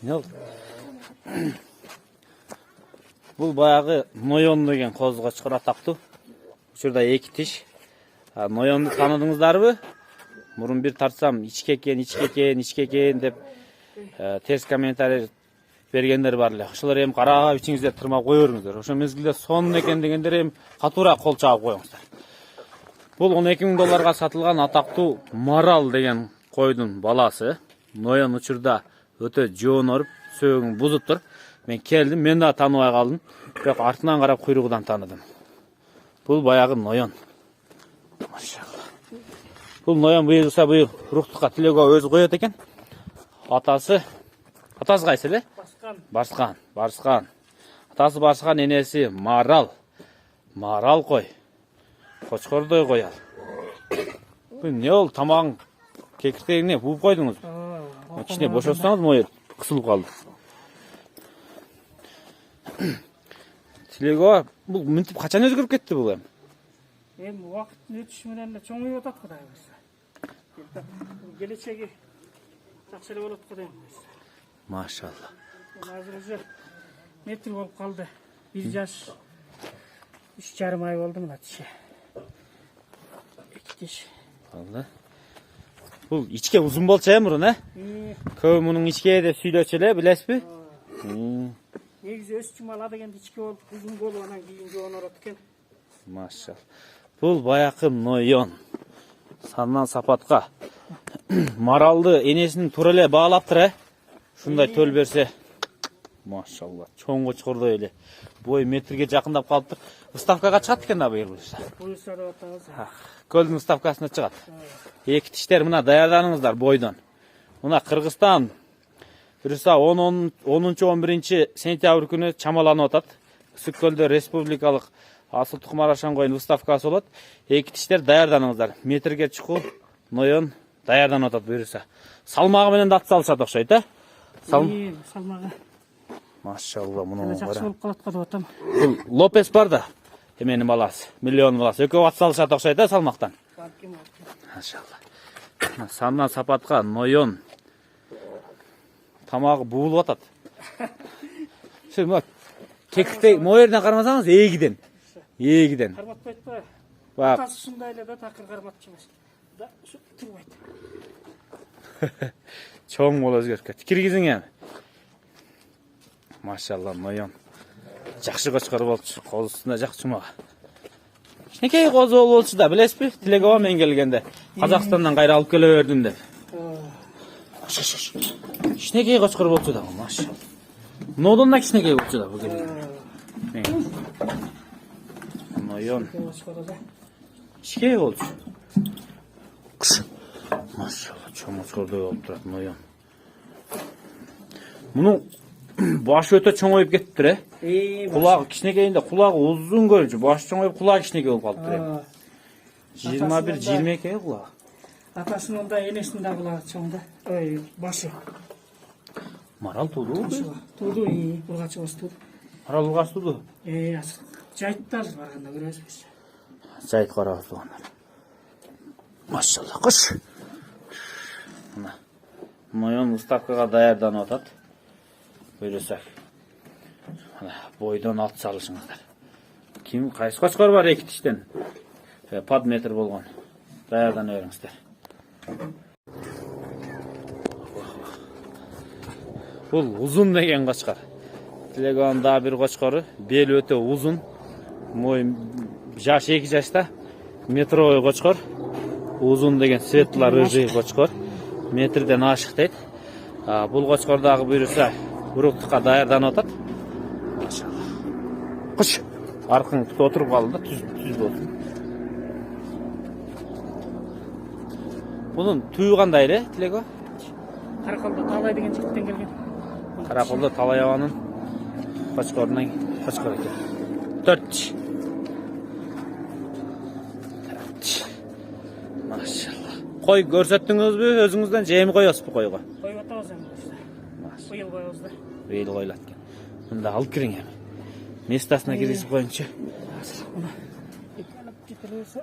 Ne oldu? Bu bayağı Noyon деген қозғашқыр атақты. Şurada iki tiş. Noyon'u tanıdınızlar mı? Murun bir tartsam içkeken dep ters komentarий bergenler barlar. Ошолор эми карап ичиңизде тырмап кое бериңиздер. Ошо мезгилде сонун экен дегендер эми катуураак кол чаап коюңуздар. Бул 12 000 долларга сатылган атактуу Марал деген койдун баласы. Noyon учурда өтө жоон оруп, сөөгүн бузуп тур. Мен келдим, мен да тааныбай калдым. Бирок артынан карап куйругудан таныдым. Бул баягы Noyon. Машалла. Бул Noyon быйыл руктукка тилөөгө өзү коёт экен. Атасы кайсы эле? Барскан. Атасы Барскан, энеси Марал. Марал кой. Кочкордой кой ал. Бул эмне болду? Тамагың кекиртегине бууп койдуңуз. Кичине бошотсаңыз моет кысылып калды. Тилөөгө бул мынтип качан өзгөрүп кетти бул эми? Эми убакыттын өтүшү менен эле чоңоюп атат Кудай буйрса. Келечеги жакшы эле болот го дейм. Машалла. Азыр уже метр болуп калды. 1 жаш 3,5 ай болду мына тиши. Эки тиш. Алды. Бул ичке узун болчу э мурун, э? Көбү мунун ичке деп сүйлөчү эле, билесизби? Негизи өз чумала дегенде ичке болуп, узун болуп анан кийин жоон орот экен. Машалла. Бул баякы Noyon. Сандан сапатка Маралды энесинин туура эле баалаптыр, э? Шундай төл берсе. Машалла. Чоң кочкордой эле. Бой метрге жакындап калыптыр. Выставкага чыгат экен да быйыл буюрса. Буюрса деп атабыз. Көлдүн выставкасына чыгат. Эки тиштер мына даярданыңыздар бойдон. Мына Кыргызстан буюрса 10-11 сентябрь күнү чамаланып атат. Сүккөлдө республикалык асыл тукум арашан коюн выставкасы болот. Эки тиштер даярданыңыздар. Метрге чукуу Noyon даярданып атат буюрса. Салмагы менен да ат салышат окшойт, э? Салмагы. Машалла, муну жакшы болуп калат го деп атам. Бул Лопес бар да. Эменин баласы, миллион баласы. Экөө ат салышат окшойт, э, салмактан. Машалла. Сандан сапатка Noyon. Тамагы буулуп атат. Мына кекиртек моерден кармасаңыз эгиден. Карматпайт го. Бак. Атасы ушундай эле да такыр карматчу эмес. Да ушу турбайт. Чоң боло өзгөрүп кетти. Киргизиң эми. Машалла, Noyon. Жакшы кочкор болчу, кол үстүнө жак чумага. Кичинекей козу болчу да, билесизби? Тилегова мен келгенде Казакстандан кайра алып келе бердим деп. Кичинекей кочкор болчу да, машалла. Нодон да кичинекей болчу да бул келген. Noyon. Кичинекей болчу. Машалла, чоң кочкордой болуп турат Noyon. Муну башы өтө чоңоюп кеттир, э? Кулагы кичинекейинде кулагы узун көрүнчү, башы чоңоюп кулагы кичинекей болуп калыптыр. 21-22 кулагы. Атасынын да энесинин да кулагы чоң да. Ой, башы. Марал туудубу? Тууду, бургачы болду. Марал бургачы тууду? Жайыттар барганда көрөсүз. Жайыт карабыз тугандар. Машалла, кыш. Мына Noyon выставкага даярданып атат. Буюрса. Бойдон алт салышыңыздар. Ким кайсы кочкор бар эки тиштен? Пад метр болгон. Даярданып бериңиздер. Бул узун деген кочкор. Тилегонун да бир кочкору, бели өтө узун. Мой жаш 2 жашта метровой кочкор. Узун деген светлый рыжий кочкор. Метрден ашык дейт. Бул кочкор дагы буюрса уруктукка даярданып атат. Машалла. Кыш. Аркың тутуп отуруп калды да, түз болду. Бунун түйү кандай эле, Тилего? Караколдо Талай деген жигиттен келген. Караколдо Талай абанын кочкорунан кочкор экен. 4. Машалла. Кой көрсөттүңүзбү өзүңүздөн, же эми коесузбу койго? Коюп атабыз эми. Быйыл коебуз да. Быйыл коюлат экен. Мында алып кириң эми. Местасына киргизип коюңчу. Эки алып кетелебиз.